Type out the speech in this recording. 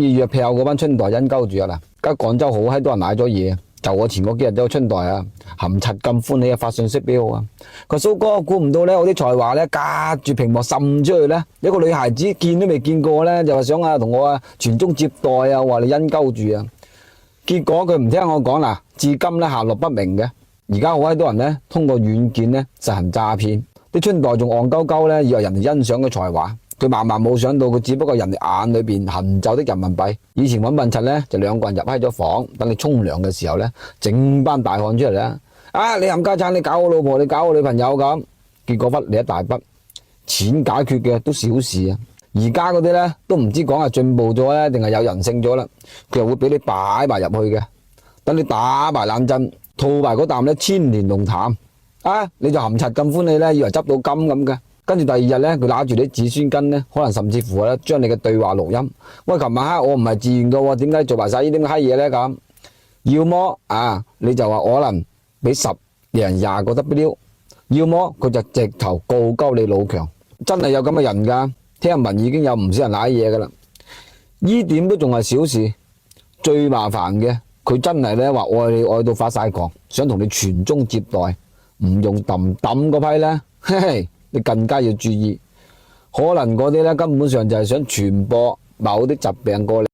約票嗰班春代因鳩住啊嗱，而家廣州好閪多人買咗嘢，就我前嗰幾日有個春代啊，含柒咁歡喜啊，發信息俾我啊，佢蘇哥估唔到咧，我啲才華咧隔住屏幕滲出去咧，有個女孩子見都未見過咧，就話想啊同我啊傳宗接代啊，話你因鳩住啊，結果佢唔聽我講啦，至今咧下落不明嘅。而家好閪多人咧通過軟件咧實行詐騙，啲春代仲戇鳩鳩咧，以為人哋欣賞佢才華。佢萬萬冇想到，佢只不過人哋眼裏邊行走的人民幣。以前揾笨柒咧，就兩個人入喺咗房，等你沖涼嘅時候咧，整班大漢出嚟啦。啊，你冚家鏟，你搞我老婆，你搞我女朋友咁，結果屈你一大筆，錢解決嘅都小事啊。而家嗰啲咧都唔知講係進步咗咧，定係有人性咗啦。佢又會俾你擺埋入去嘅，等你打埋冷震，吐埋嗰啖咧千年龍潭。啊，你就含柒咁歡喜咧，以為執到金咁嘅。跟住第二日咧，佢揦住啲子孫根咧，可能甚至乎咧將你嘅對話錄音。喂，琴晚黑我唔係自願嘅，點解做埋晒呢啲咁閪嘢咧？咁，要麼啊，你就話我可能俾10人20個 W， 要麼佢就直頭告鳩你老強。真係有咁嘅人噶，聽聞已經有唔少人瀨嘢噶啦。呢點都仲係小事，最麻煩嘅佢真係咧話愛你愛到發晒狂，想同你傳宗接代，唔用揼揼嗰批咧，嘿嘿。你更加要注意，可能嗰啲咧根本上就係想傳播某啲疾病過嚟。